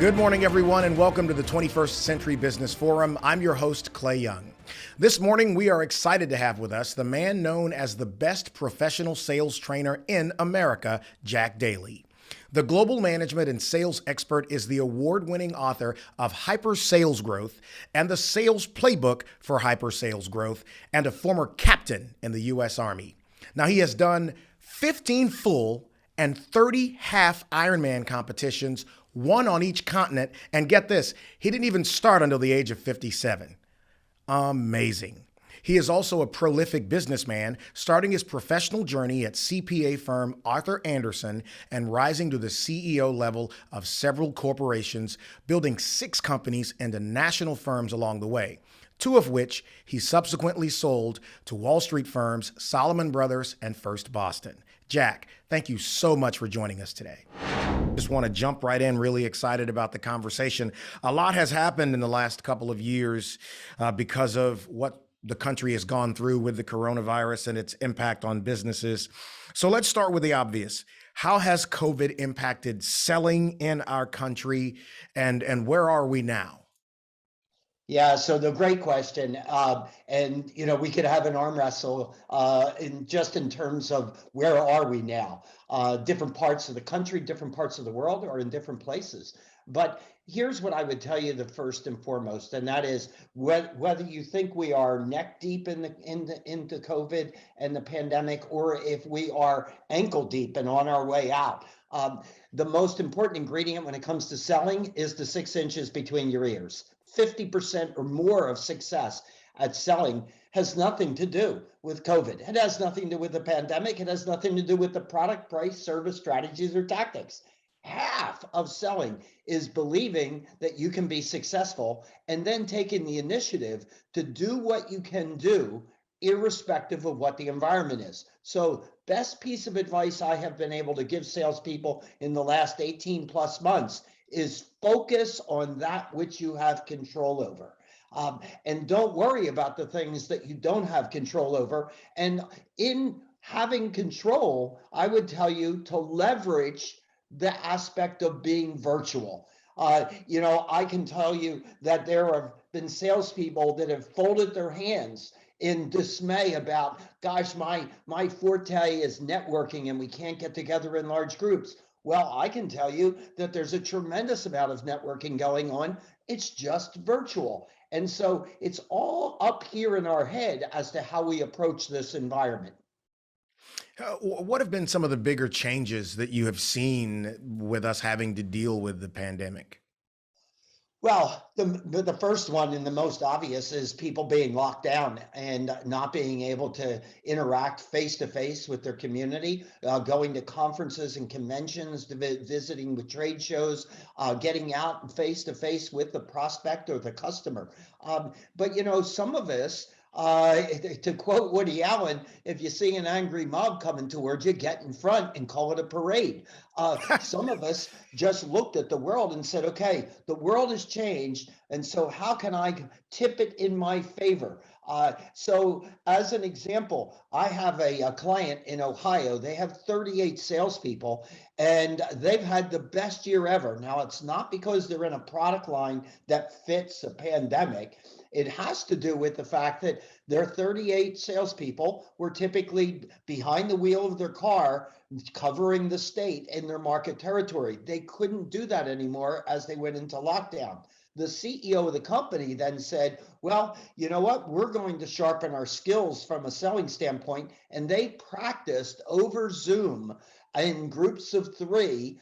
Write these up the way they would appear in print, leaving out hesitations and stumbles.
Good morning, everyone, and welcome to the 21st Century Business Forum. I'm your host, Clay Young. This morning, we are excited to have with us the man known as the best professional sales trainer in America, Jack Daly. The global management and sales expert is the award-winning author of Hyper Sales Growth and the Sales Playbook for Hyper Sales Growth, and a former captain in the U.S. Army. Now, he has done 15 full and 30 half Ironman competitions, one on each continent, and get this, he didn't even start until the age of 57. Amazing. He is also a prolific businessman, starting his professional journey at CPA firm Arthur Andersen and rising to the CEO level of several corporations, building 6 companies into national firms along the way, 2 of which he subsequently sold to Wall Street firms Salomon Brothers and First Boston. Jack, thank you so much for joining us today. Just want to jump right in, really excited about the conversation. A lot has happened in the last couple of years because of what the country has gone through with the coronavirus and its impact on businesses. So let's start with the obvious. How has COVID impacted selling in our country, and where are we now? Yeah, so the great question, and we could have an arm wrestle in terms of where are we now? Different parts of the country, different parts of the world are in different places. But here's what I would tell you the first and foremost, and that is whether you think we are neck deep into COVID and the pandemic, or if we are ankle deep and on our way out. The most important ingredient when it comes to selling is the 6 inches between your ears. 50% or more of success at selling has nothing to do with COVID. It has nothing to do with the pandemic. It has nothing to do with the product, price, service, strategies, or tactics. Half of selling is believing that you can be successful and then taking the initiative to do what you can do irrespective of what the environment is. So best piece of advice I have been able to give salespeople in the last 18 plus months is focus on that which you have control over. And don't worry about the things that you don't have control over. And in having control, I would tell you to leverage the aspect of being virtual. I can tell you that there have been salespeople that have folded their hands in dismay about, gosh, my forte is networking and we can't get together in large groups. Well, I can tell you that there's a tremendous amount of networking going on. It's just virtual. And so it's all up here in our head as to how we approach this environment. What have been some of the bigger changes that you have seen with us having to deal with the pandemic? Well, the first one and the most obvious is people being locked down and not being able to interact face to face with their community, going to conferences and conventions, visiting with trade shows, getting out face to face with the prospect or the customer. But some of us, to quote Woody Allen, if you see an angry mob coming towards you, get in front and call it a parade. Some of us just looked at the world and said, okay, the world has changed, and so how can I tip it in my favor? So as an example, I have a client in Ohio. They have 38 salespeople, and they've had the best year ever. Now, it's not because they're in a product line that fits a pandemic. It has to do with the fact that their 38 salespeople were typically behind the wheel of their car, covering the state in their market territory. They couldn't do that anymore as they went into lockdown. The CEO of the company then said, well, you know what? We're going to sharpen our skills from a selling standpoint. And they practiced over Zoom in groups of 3.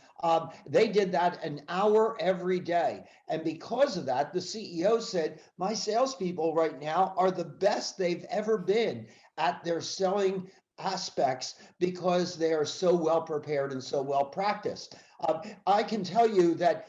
They did that an hour every day. And because of that, the CEO said, my salespeople right now are the best they've ever been at their selling aspects because they are so well prepared and so well practiced. I can tell you that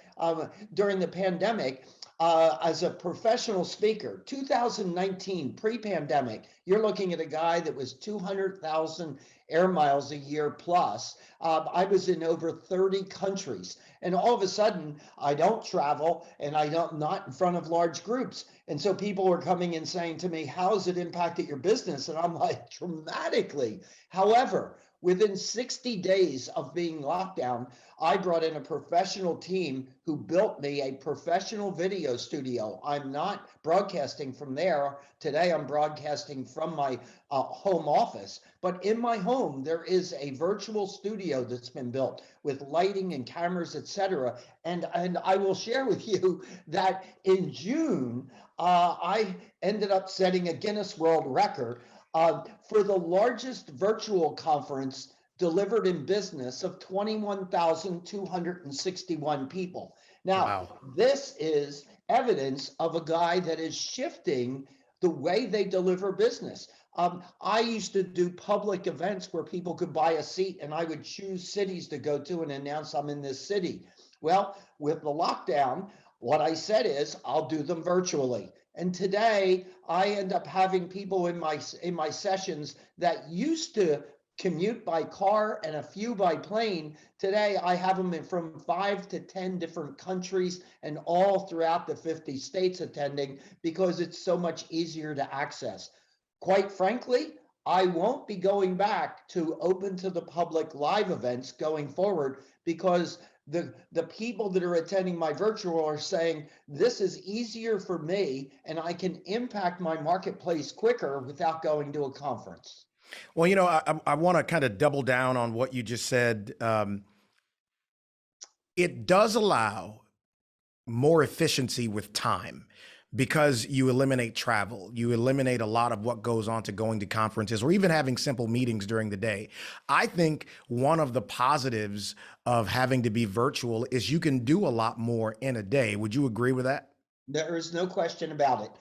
during the pandemic, as a professional speaker, 2019, pre-pandemic, you're looking at a guy that was 200,000 air miles a year plus. I was in over 30 countries. And all of a sudden, I don't travel and not in front of large groups. And so people were coming and saying to me, how has it impacted your business? And I'm like, dramatically. However, Within 60 days of being locked down, I brought in a professional team who built me a professional video studio. I'm not broadcasting from there. Today, I'm broadcasting from my home office. But in my home, there is a virtual studio that's been built with lighting and cameras, etc. And I will share with you that in June, I ended up setting a Guinness World Record for the largest virtual conference delivered in business of 21,261 people. Now, Wow. this is evidence of a guy that is shifting the way they deliver business. I used to do public events where people could buy a seat and I would choose cities to go to and announce I'm in this city. Well, with the lockdown, what I said is I'll do them virtually. And today I end up having people in my sessions that used to commute by car and a few by plane. Today I have them from 5 to 10 different countries and all throughout the 50 states attending because it's so much easier to access. Quite frankly, I won't be going back to open to the public live events going forward because the people that are attending my virtual are saying, this is easier for me and I can impact my marketplace quicker without going to a conference. Well, I want to kind of double down on what you just said. It does allow more efficiency with time because you eliminate travel. You eliminate a lot of what goes on to going to conferences or even having simple meetings during the day. I think one of the positives of having to be virtual is you can do a lot more in a day. Would you agree with that? There is no question about it.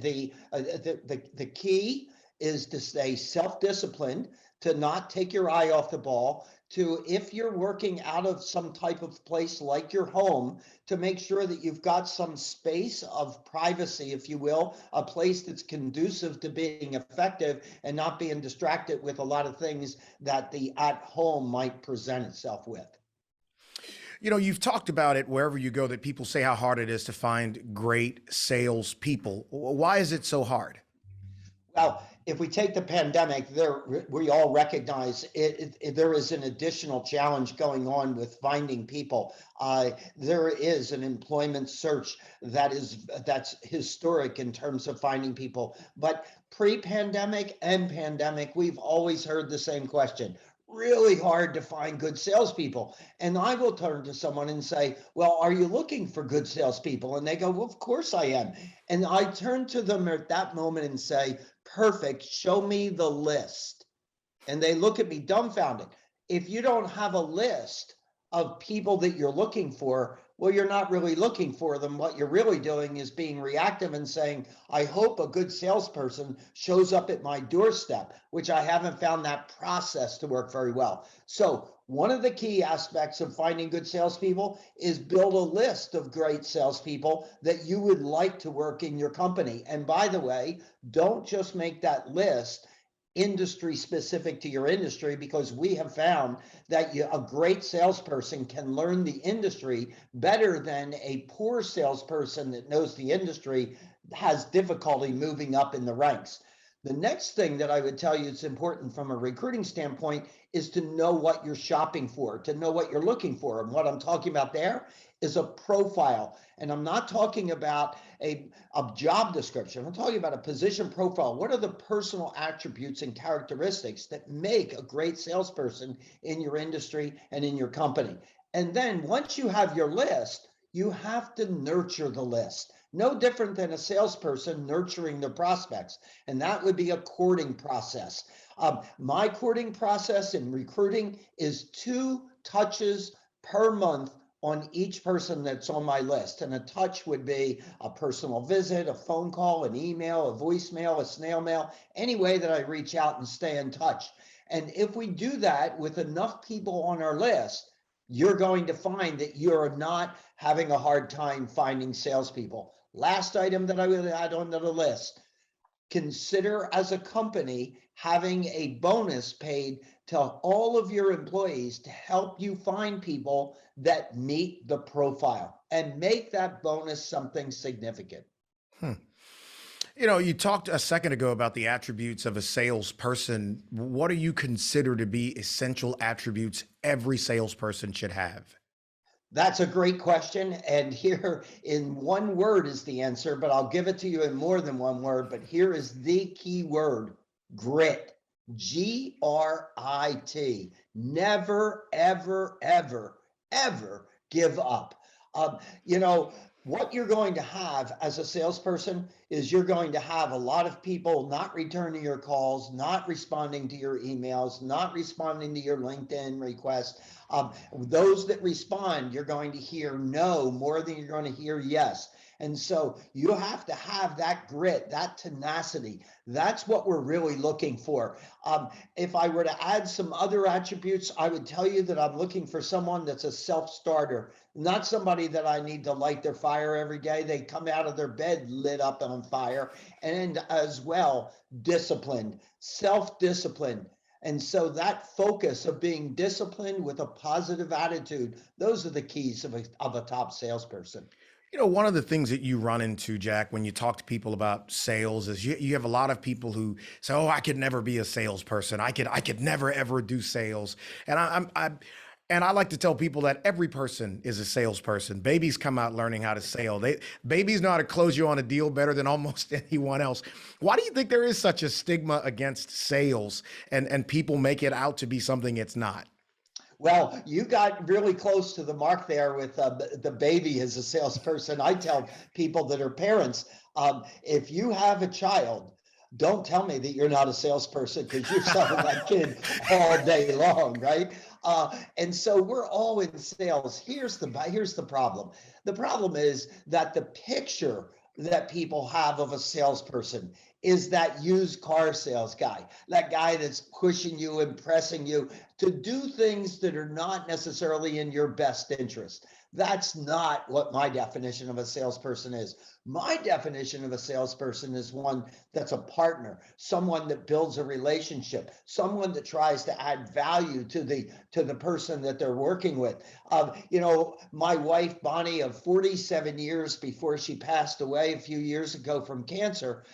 The key is to stay self-disciplined, to not take your eye off the ball, to, if you're working out of some type of place like your home, to make sure that you've got some space of privacy, if you will, a place that's conducive to being effective and not being distracted with a lot of things that the at home might present itself with. You've talked about it wherever you go that people say how hard it is to find great salespeople. Why is it so hard? Well, if we take the pandemic, we all recognize there is an additional challenge going on with finding people. There is an employment search that's historic in terms of finding people. But pre-pandemic and pandemic, we've always heard the same question. Really hard to find good salespeople. And I will turn to someone and say, well, are you looking for good salespeople? And they go, well, of course I am. And I turn to them at that moment and say, perfect, show me the list. And they look at me dumbfounded. If you don't have a list of people that you're looking for, well, you're not really looking for them. What you're really doing is being reactive and saying, I hope a good salesperson shows up at my doorstep, which I haven't found that process to work very well. So one of the key aspects of finding good salespeople is build a list of great salespeople that you would like to work in your company. And by the way, don't just make that list industry specific to your industry, because we have found that a great salesperson can learn the industry better than a poor salesperson that knows the industry has difficulty moving up in the ranks. The next thing that I would tell you is important from a recruiting standpoint is to know what you're shopping for, to know what you're looking for. And what I'm talking about there is a profile. And I'm not talking about a job description. I'm talking about a position profile. What are the personal attributes and characteristics that make a great salesperson in your industry and in your company? And then once you have your list, you have to nurture the list. No different than a salesperson nurturing their prospects. And that would be a courting process. My courting process in recruiting is 2 touches per month on each person that's on my list. And a touch would be a personal visit, a phone call, an email, a voicemail, a snail mail, any way that I reach out and stay in touch. And if we do that with enough people on our list, you're going to find that you're not having a hard time finding salespeople. Last item that I would add onto the list, consider as a company having a bonus paid to all of your employees to help you find people that meet the profile and make that bonus something significant. Hmm. You know, you talked a second ago about the attributes of a salesperson. What do you consider to be essential attributes every salesperson should have? That's a great question. And here in one word is the answer, but I'll give it to you in more than one word. But here is the key word: grit. Grit. Never, ever, ever, ever give up. Um, you know, what you're going to have as a salesperson is you're going to have a lot of people not returning your calls, not responding to your emails, not responding to your LinkedIn requests. Those that respond, you're going to hear no more than you're going to hear yes. And so you have to have that grit, that tenacity. That's what we're really looking for. If I were to add some other attributes, I would tell you that I'm looking for someone that's a self-starter, not somebody that I need to light their fire every day. They come out of their bed lit up on fire. And as well, disciplined, self-disciplined. And so that focus of being disciplined with a positive attitude, those are the keys of a top salesperson. You know, one of the things that you run into, Jack, when you talk to people about sales is you have a lot of people who say, "Oh, I could never be a salesperson. I could never ever do sales." And I like to tell people that every person is a salesperson. Babies come out learning how to sell. Babies know how to close you on a deal better than almost anyone else. Why do you think there is such a stigma against sales and people make it out to be something it's not? Well, you got really close to the mark there with the baby as a salesperson. I tell people that are parents, if you have a child, don't tell me that you're not a salesperson, because you're selling that kid all day long, right? And so we're all in sales. Here's the problem. The problem is that the picture that people have of a salesperson is that used car sales guy, that guy that's pushing you, impressing you to do things that are not necessarily in your best interest. That's not what my definition of a salesperson is. My definition of a salesperson is one that's a partner, someone that builds a relationship, someone that tries to add value to the person that they're working with. My wife Bonnie, of 47 years before she passed away a few years ago from cancer,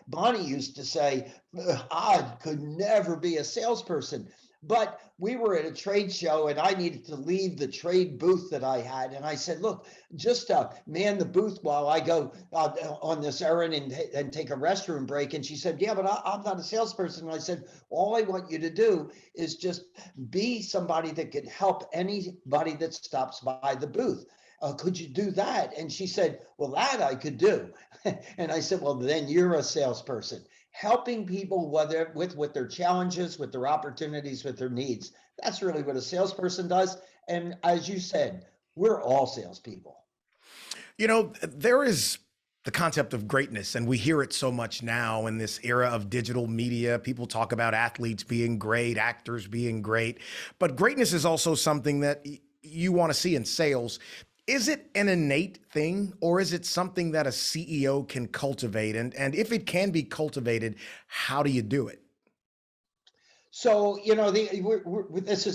Bonnie used to say, "I could never be a salesperson." But we were at a trade show and I needed to leave the trade booth that I had. And I said, "Look, just man the booth while I go on this errand and take a restroom break." And she said, "Yeah, but I'm not a salesperson." And I said, "All I want you to do is just be somebody that can help anybody that stops by the booth. Could you do that?" And she said, "Well, that I could do." And I said, "Well, then you're a salesperson, helping people with their challenges, with their opportunities, with their needs." That's really what a salesperson does. And as you said, we're all salespeople. You know, there is the concept of greatness, and we hear it so much now in this era of digital media. People talk about athletes being great, actors being great, but greatness is also something that you want to see in sales. Is it an innate thing, or is it something that a CEO can cultivate? And if it can be cultivated, how do you do it? So, this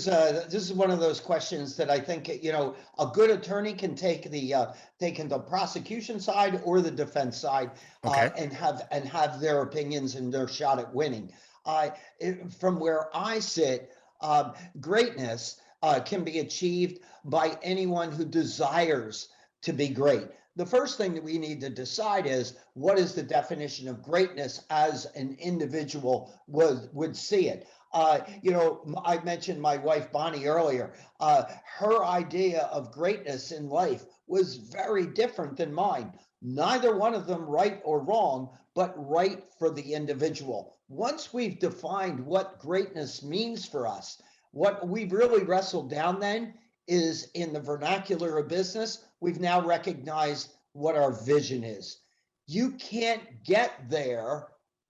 is one of those questions that I think, a good attorney can take in the prosecution side or the defense side, Okay. and have their opinions and their shot at winning. From where I sit, greatness can be achieved by anyone who desires to be great. The first thing that we need to decide is, what is the definition of greatness as an individual would see it. I mentioned my wife Bonnie earlier. Her idea of greatness in life was very different than mine. Neither one of them right or wrong, but right for the individual. Once we've defined what greatness means for us, what we've really wrestled down then is, in the vernacular of business, we've now recognized what our vision is. You can't get there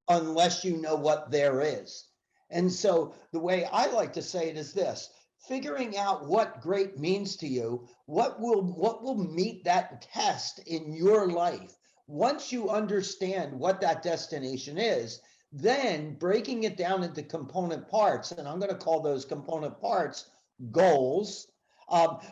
unless you know what there is. And so the way I like to say it is this: figuring out what great means to you, what will meet that test in your life. Once you understand what that destination is, then breaking it down into component parts, and I'm going to call those component parts goals,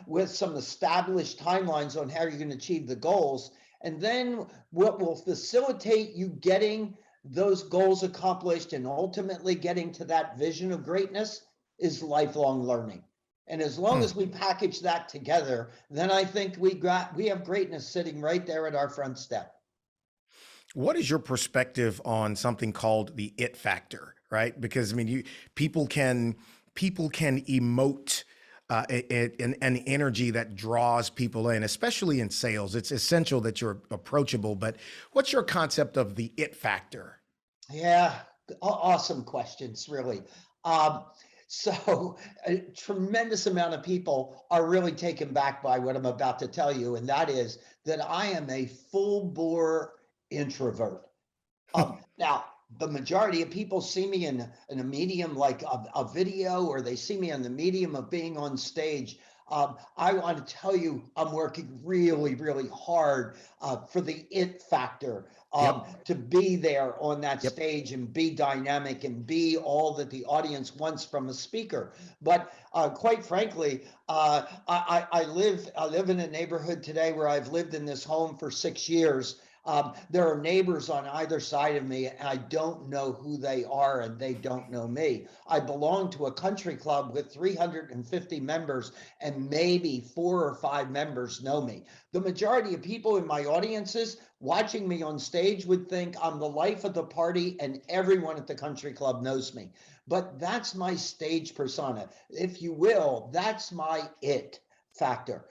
with some established timelines on how you're going to achieve the goals. And then what will facilitate you getting those goals accomplished and ultimately getting to that vision of greatness is lifelong learning. And as long as we package that together, then I think we have greatness sitting right there at our front step. What is your perspective on something called the it factor, right? Because I mean, people can emote an energy that draws people in, especially in sales. It's essential that you're approachable. But what's your concept of the it factor? Yeah, awesome questions, really. Um, so a tremendous amount of people are really taken back by what I'm about to tell you, and that is that I am a full bore introvert. Now, the majority of people see me in a medium like a video, or they see me in the medium of being on stage. I want to tell you, I'm working really, really hard for the it factor, Yep. to be there on that Yep. stage and be dynamic and be all that the audience wants from a speaker. But quite frankly, I live in a neighborhood today where I've lived in this home for 6 years. There are neighbors on either side of me, and I don't know who they are, and they don't know me. I belong to a country club with 350 members, and maybe 4 or 5 members know me. The majority of people in my audiences watching me on stage would think I'm the life of the party, and everyone at the country club knows me. But that's my stage persona. If you will, that's my it factor.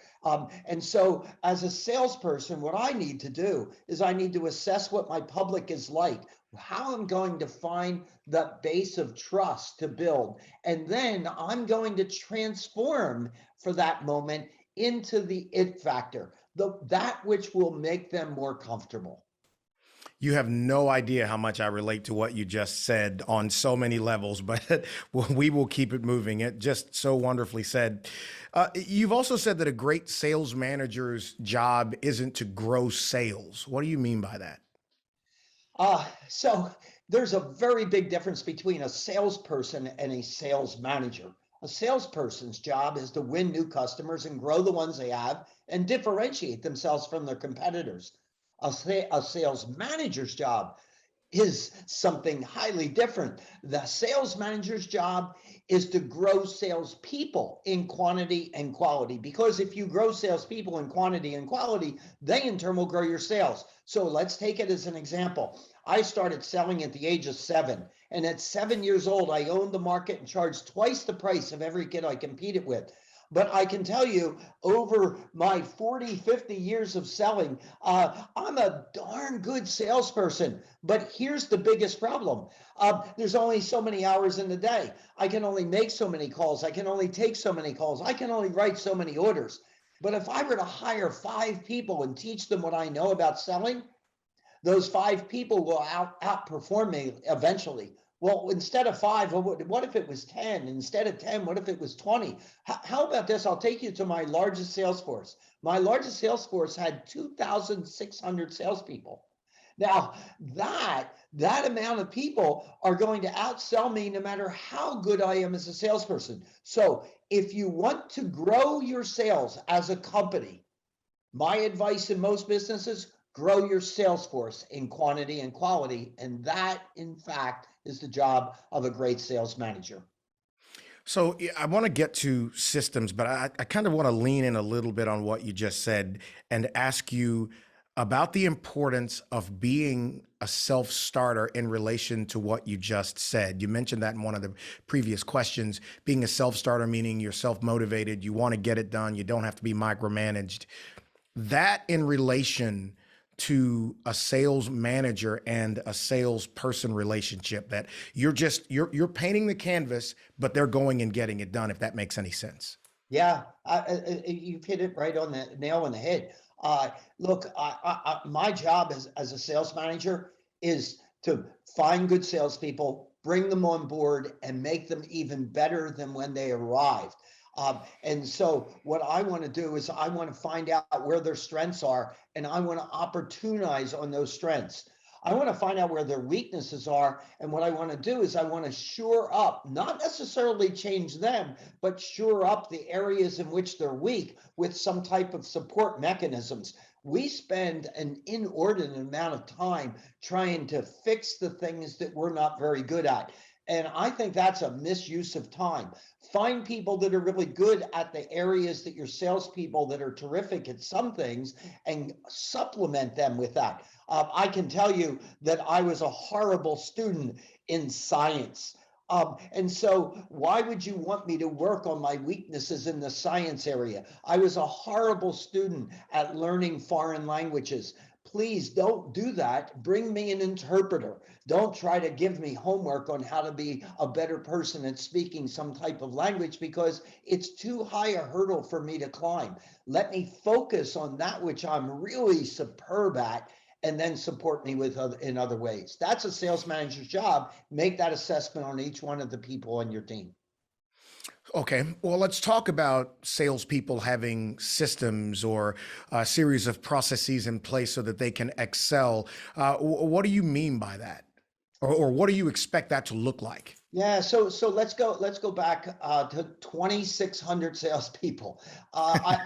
And so as a salesperson, what I need to do is I need to assess what my public is like, how I'm going to find the base of trust to build. And then I'm going to transform for that moment into the it factor, that which will make them more comfortable. You have no idea how much I relate to what you just said on so many levels, but we will keep it moving. It just so wonderfully said. You've also said that a great sales manager's job isn't to grow sales. What do you mean by that? So there's a very big difference between a salesperson and a sales manager. A salesperson's job is to win new customers and grow the ones they have and differentiate themselves from their competitors. A sales manager's job is something highly different. The sales manager's job is to grow salespeople in quantity and quality. Because if you grow salespeople in quantity and quality, they in turn will grow your sales. So let's take it as an example. I started selling at the age of 7. And at 7 years old, I owned the market and charged twice the price of every kid I competed with. But I can tell you, over my 40, 50 years of selling, I'm a darn good salesperson. But here's the biggest problem. There's only so many hours in the day. I can only make so many calls. I can only take so many calls. I can only write so many orders. But if I were to hire 5 people and teach them what I know about selling, those 5 people will outperform me eventually. Well, instead of 5, what if it was 10? Instead of 10, what if it was 20? How about this? I'll take you to my largest sales force. My largest sales force had 2,600 salespeople. Now, that amount of people are going to outsell me no matter how good I am as a salesperson. So if you want to grow your sales as a company, my advice in most businesses, grow your sales force in quantity and quality. And that, in fact, is the job of a great sales manager. So yeah, I want to get to systems, but I kind of want to lean in a little bit on what you just said and ask you about the importance of being a self starter in relation to what you just said. You mentioned that in one of the previous questions, being a self starter, meaning you're self motivated, you want to get it done, you don't have to be micromanaged. That in relation to a sales manager and a salesperson relationship, that you're painting the canvas, but they're going and getting it done, if that makes any sense. Yeah, you've hit it right on the nail on the head. Look, my job as a sales manager is to find good salespeople, bring them on board, and make them even better than when they arrived. And so what I want to do is I want to find out where their strengths are, and I want to opportunize on those strengths. I want to find out where their weaknesses are. And what I want to do is I want to shore up, not necessarily change them, but shore up the areas in which they're weak with some type of support mechanisms. We spend an inordinate amount of time trying to fix the things that we're not very good at. And I think that's a misuse of time. Find people that are really good at the areas that your salespeople that are terrific at some things and supplement them with that. I can tell you that I was a horrible student in science. And so why would you want me to work on my weaknesses in the science area? I was a horrible student at learning foreign languages. Please don't do that. Bring me an interpreter. Don't try to give me homework on how to be a better person at speaking some type of language, because it's too high a hurdle for me to climb. Let me focus on that which I'm really superb at, and then support me with in other ways. That's a sales manager's job. Make that assessment on each one of the people on your team. Okay, well, let's talk about salespeople having systems or a series of processes in place so that they can excel. What do you mean by that? Or what do you expect that to look like? Yeah, so let's go back to 2,600 salespeople.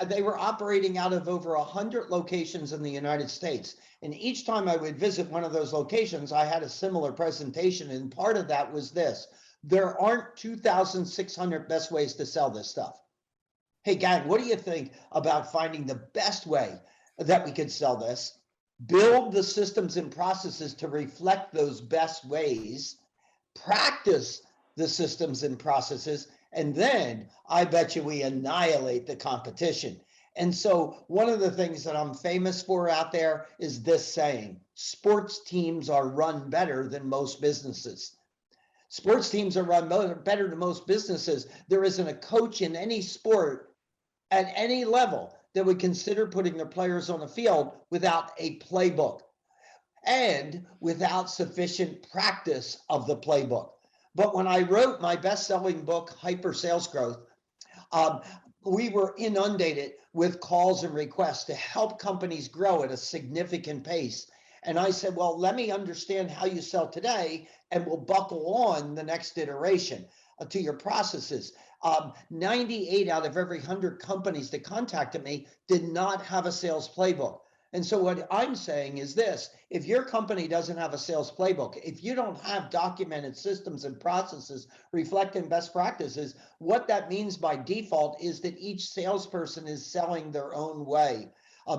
They were operating out of over 100 locations in the United States, and each time I would visit one of those locations, I had a similar presentation, and part of that was this: there aren't 2,600 best ways to sell this stuff. Hey, gang, what do you think about finding the best way that we could sell this? Build the systems and processes to reflect those best ways, practice the systems and processes, and then I bet you we annihilate the competition. And so one of the things that I'm famous for out there is this saying: sports teams are run better than most businesses. Sports teams are run better than most businesses. There isn't a coach in any sport at any level that would consider putting their players on the field without a playbook and without sufficient practice of the playbook. But when I wrote my best-selling book, Hyper Sales Growth, we were inundated with calls and requests to help companies grow at a significant pace. And I said, well, let me understand how you sell today, and we'll buckle on the next iteration to your processes. 98 out of every 100 companies that contacted me did not have a sales playbook. And so what I'm saying is this: if your company doesn't have a sales playbook, if you don't have documented systems and processes reflecting best practices, what that means by default is that each salesperson is selling their own way.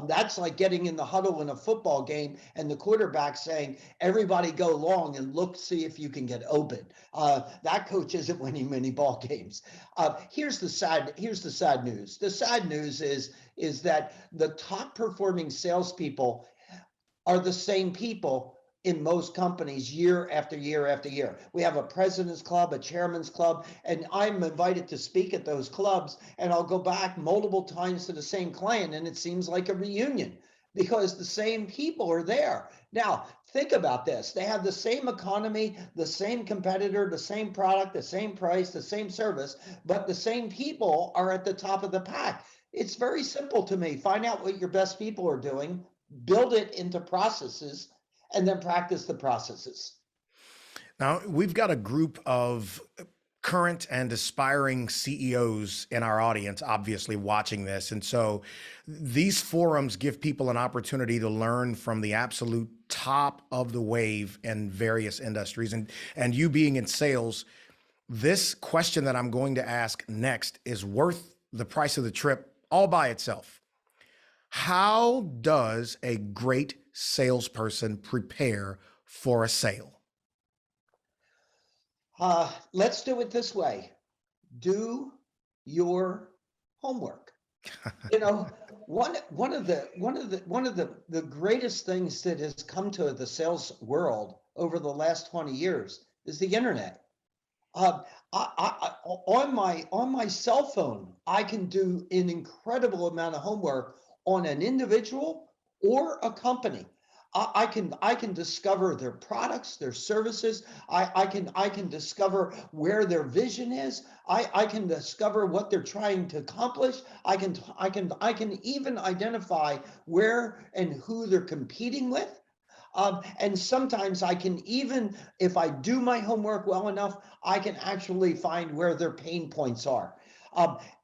That's like getting in the huddle in a football game and the quarterback saying, everybody go long and look, see if you can get open. That coach isn't winning many ball games. Here's the sad news. The sad news is that the top performing salespeople are the same people in most companies year after year after year. We have a president's club, a chairman's club, and I'm invited to speak at those clubs, and I'll go back multiple times to the same client, and it seems like a reunion because the same people are there. Now, think about this. They have the same economy, the same competitor, the same product, the same price, the same service, but the same people are at the top of the pack. It's very simple to me. Find out what your best people are doing, build it into processes, and then practice the processes. Now, we've got a group of current and aspiring CEOs in our audience, obviously watching this. And so these forums give people an opportunity to learn from the absolute top of the wave in various industries. And you being in sales, this question that I'm going to ask next is worth the price of the trip all by itself. How does a great salesperson prepare for a sale? Let's do it this way. Do your homework. You know, one of the greatest things that has come to the sales world over the last 20 years is the internet. On my cell phone, I can do an incredible amount of homework on an individual or a company. I can discover their products, their services. I can discover where their vision is. I can discover what they're trying to accomplish. I can even identify where and who they're competing with. And sometimes I can, even if I do my homework well enough, I can actually find where their pain points are.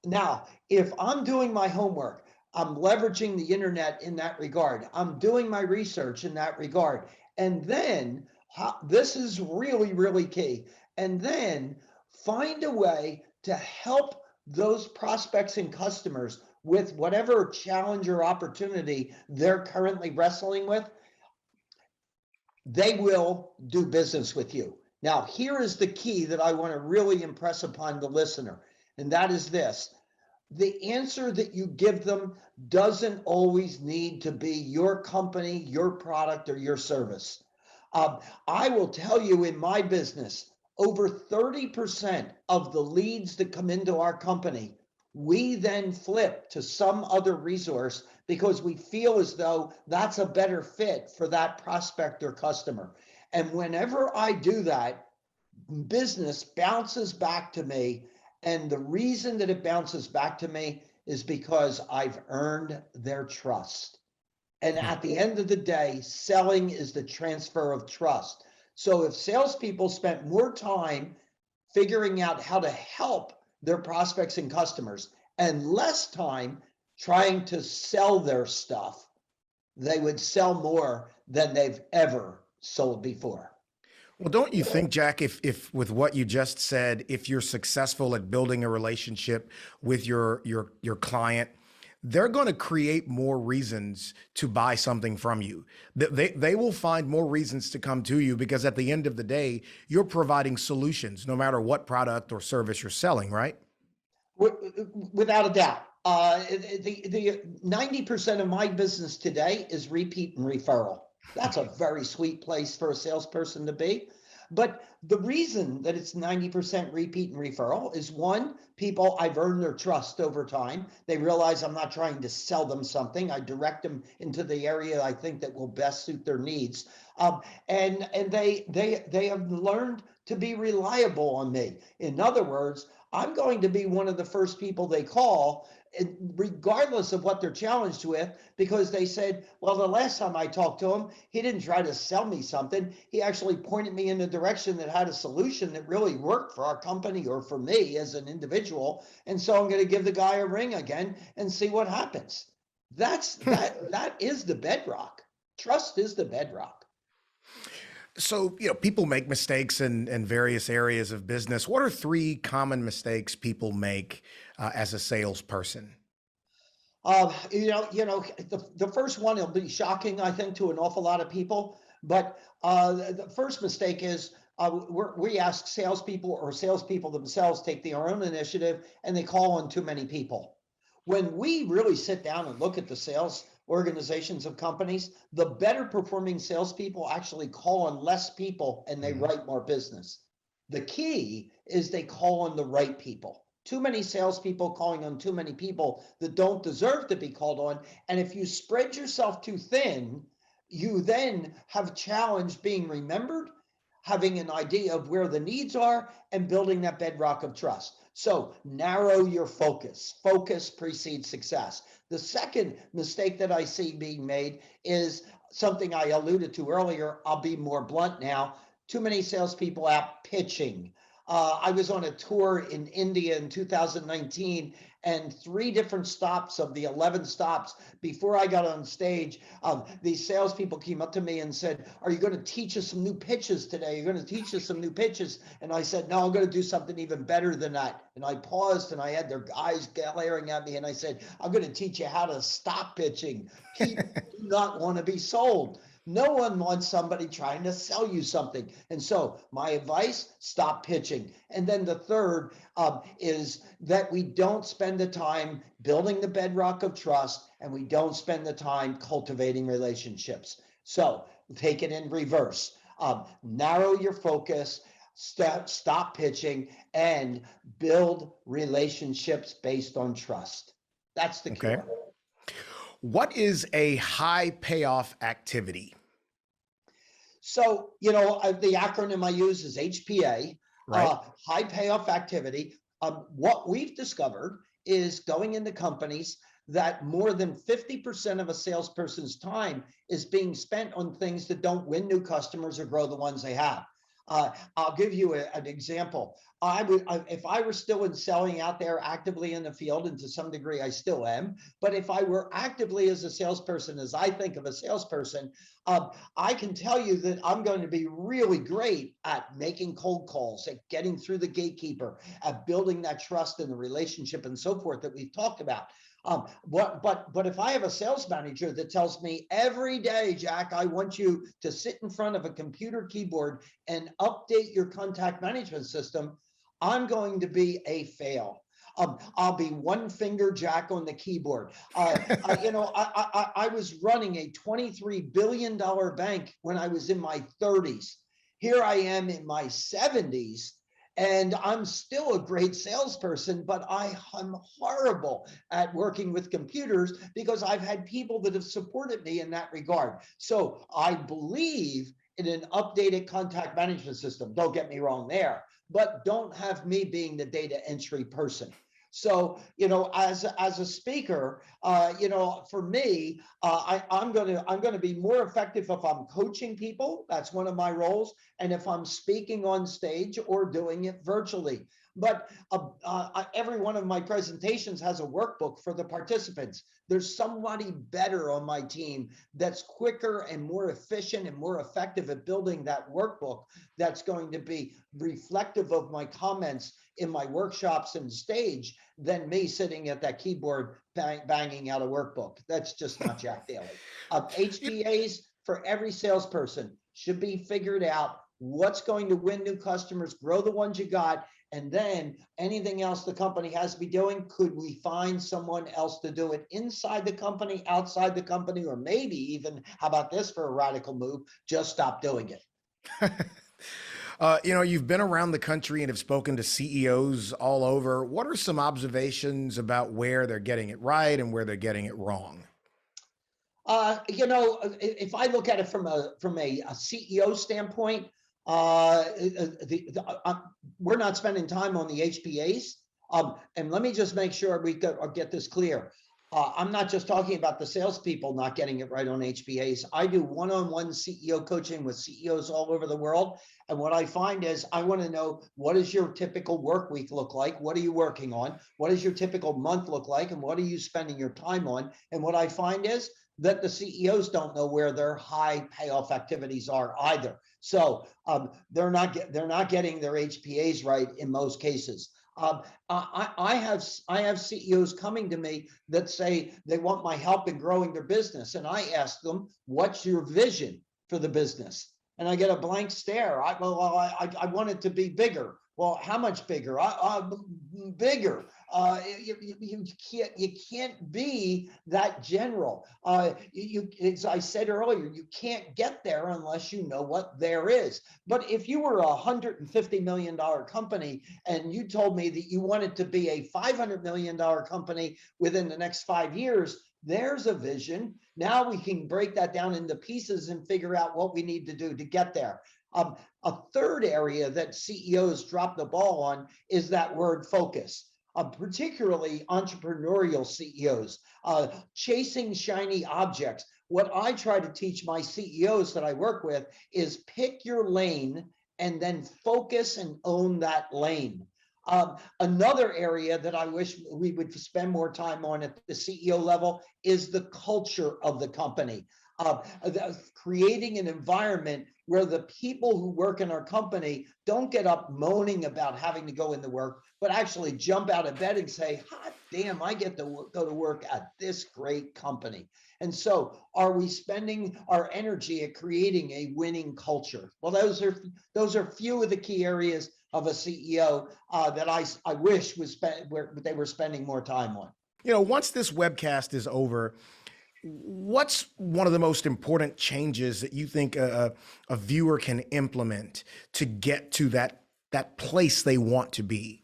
Now, if I'm doing my homework, I'm leveraging the internet in that regard. I'm doing my research in that regard. And then this is really, really key. And then find a way to help those prospects and customers with whatever challenge or opportunity they're currently wrestling with. They will do business with you. Now, here is the key that I want to really impress upon the listener, and that is this. The answer that you give them doesn't always need to be your company, your product, or your service. I will tell you, in my business, over 30% of the leads that come into our company, we then flip to some other resource because we feel as though that's a better fit for that prospect or customer. And whenever I do that, business bounces back to me. And the reason that it bounces back to me is because I've earned their trust. And at the end of the day, selling is the transfer of trust. So if salespeople spent more time figuring out how to help their prospects and customers and less time trying to sell their stuff, they would sell more than they've ever sold before. Well, don't you think, Jack, if with what you just said, if you're successful at building a relationship with your client, they're going to create more reasons to buy something from you. They will find more reasons to come to you because at the end of the day, you're providing solutions, no matter what product or service you're selling, right? Without a doubt. The 90% of my business today is repeat and referral. That's a very sweet place for a salesperson to be. But the reason that it's 90% repeat and referral is, one, people, I've earned their trust over time. They realize I'm not trying to sell them something. I direct them into the area I think that will best suit their needs. And they have learned to be reliable on me. In other words, I'm going to be one of the first people they call, regardless of what they're challenged with, because they said, well, the last time I talked to him, he didn't try to sell me something. He actually pointed me in a direction that had a solution that really worked for our company or for me as an individual. And so I'm going to give the guy a ring again and see what happens. That is the bedrock. Trust is the bedrock. So, people make mistakes in various areas of business. What are three common mistakes people make as a salesperson? The first one will be shocking, I think, to an awful lot of people. But the first mistake is we ask salespeople, or salespeople themselves take their own initiative, and they call on too many people. When we really sit down and look at the sales organizations of companies, the better performing salespeople actually call on less people and they write more business. The key is they call on the right people. Too many salespeople calling on too many people that don't deserve to be called on. And if you spread yourself too thin, you then have challenge being remembered, having an idea of where the needs are, and building that bedrock of trust. So narrow your focus. Focus precedes success. The second mistake that I see being made is something I alluded to earlier. I'll be more blunt now. Too many salespeople out pitching. I was on a tour in India in 2019, and 3 different stops of the 11 stops before I got on stage, these salespeople came up to me and said, "Are you going to teach us some new pitches today? You're going to teach us some new pitches?" And I said, "No, I'm going to do something even better than that." And I paused and I had their eyes glaring at me, and I said, "I'm going to teach you how to stop pitching. People do not want to be sold. No one wants somebody trying to sell you something." And so my advice, stop pitching. And then the third is that we don't spend the time building the bedrock of trust, and we don't spend the time cultivating relationships. So take it in reverse. Narrow your focus, stop pitching, and build relationships based on trust. That's the key. Okay. What is a high payoff activity? So, the acronym I use is HPA, Right. high payoff activity. What we've discovered is going into companies, that more than 50% of a salesperson's time is being spent on things that don't win new customers or grow the ones they have. I'll give you an example. If I were still in selling out there actively in the field, and to some degree I still am, but if I were actively as a salesperson, as I think of a salesperson, I can tell you that I'm going to be really great at making cold calls, at getting through the gatekeeper, at building that trust in the relationship and so forth that we've talked about. But if I have a sales manager that tells me every day, Jack, I want you to sit in front of a computer keyboard and update your contact management system, I'm going to be a fail. I'll be one finger Jack on the keyboard. I was running a $23 billion bank when I was in my 30s. Here I am in my 70s. And I'm still a great salesperson, but I'm horrible at working with computers because I've had people that have supported me in that regard. So I believe in an updated contact management system. Don't get me wrong there, but don't have me being the data entry person. So, as a speaker, for me, I'm going to be more effective if I'm coaching people. That's one of my roles. And if I'm speaking on stage or doing it virtually. But every one of my presentations has a workbook for the participants. There's somebody better on my team that's quicker and more efficient and more effective at building that workbook that's going to be reflective of my comments in my workshops and stage than me sitting at that keyboard banging out a workbook. That's just not Jack Daly. HPAs for every salesperson should be figured out. What's going to win new customers, grow the ones you got, and then anything else the company has to be doing, could we find someone else to do it inside the company, outside the company, or maybe even, how about this for a radical move, just stop doing it. You've been around the country and have spoken to CEOs all over. What are some observations about where they're getting it right and where they're getting it wrong? If I look at it from a CEO standpoint, we're not spending time on the HPAs. And let me just make sure we get this clear. I'm not just talking about the salespeople not getting it right on HPAs. I do one-on-one CEO coaching with CEOs all over the world. And what I find is I want to know, what does your typical work week look like? What are you working on? What does your typical month look like? And what are you spending your time on? And what I find is that the CEOs don't know where their high payoff activities are either. So they're not getting their HPAs right in most cases. I have CEOs coming to me that say they want my help in growing their business, and I ask them, "What's your vision for the business?" And I get a blank stare. I want it to be bigger. Well, how much bigger? Bigger. You can't be that general. As I said earlier, you can't get there unless you know what there is. But if you were a $150 million company and you told me that you wanted to be a $500 million company within the next 5 years, there's a vision. Now we can break that down into pieces and figure out what we need to do to get there. A third area that CEOs drop the ball on is that word focus. Particularly entrepreneurial CEOs, chasing shiny objects. What I try to teach my CEOs that I work with is pick your lane and then focus and own that lane. Another area that I wish we would spend more time on at the CEO level is the culture of the company. Creating an environment where the people who work in our company don't get up moaning about having to go into work, but actually jump out of bed and say, "Hot damn, I get to go to work at this great company." And so, are we spending our energy at creating a winning culture? Well, those are few of the key areas of a CEO that I wish they were spending more time on. Once this webcast is over, what's one of the most important changes that you think a viewer can implement to get to that place they want to be?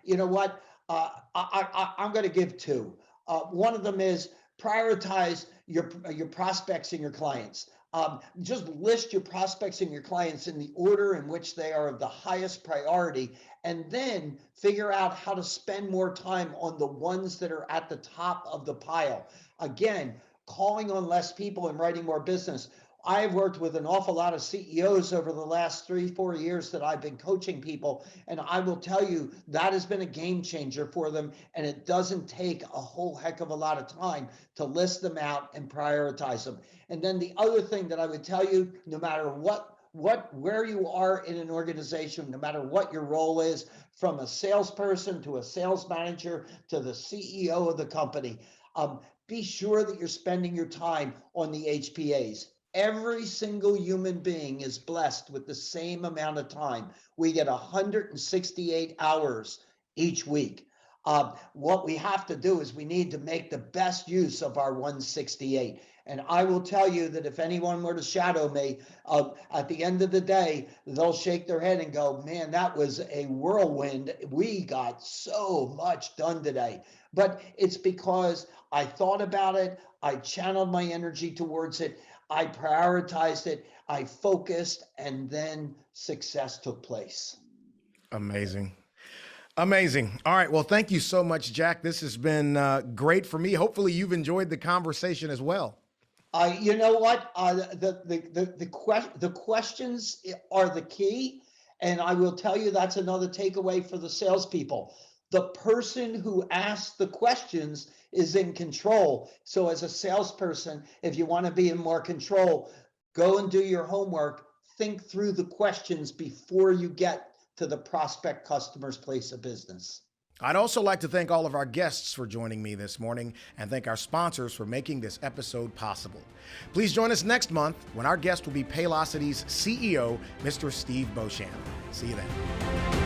You know what? I'm going to give two. One of them is Prioritize your prospects and your clients. Just list your prospects and your clients in the order in which they are of the highest priority, and then figure out how to spend more time on the ones that are at the top of the pile. Again, calling on less people and writing more business. I've worked with an awful lot of CEOs over the last 3-4 years that I've been coaching people, and I will tell you that has been a game changer for them, and it doesn't take a whole heck of a lot of time to list them out and prioritize them. And then the other thing that I would tell you, no matter where you are in an organization, no matter what your role is, from a salesperson to a sales manager to the CEO of the company, be sure that you're spending your time on the HPAs. Every single human being is blessed with the same amount of time. We get 168 hours each week. What we have to do is we need to make the best use of our 168. And I will tell you that if anyone were to shadow me, at the end of the day, they'll shake their head and go, man, that was a whirlwind. We got so much done today. But it's because I thought about it. I channeled my energy towards it. I prioritized it, I focused, and then success took place. Amazing. Amazing. All right. Well, thank you so much, Jack. This has been great for me. Hopefully you've enjoyed the conversation as well. You know what? The questions are the key. And I will tell you that's another takeaway for the salespeople. The person who asks the questions is in control. So as a salesperson, if you want to be in more control, go and do your homework. Think through the questions before you get to the prospect customer's place of business. I'd also like to thank all of our guests for joining me this morning and thank our sponsors for making this episode possible. Please join us next month when our guest will be Paylocity's CEO, Mr. Steve Beauchamp. See you then.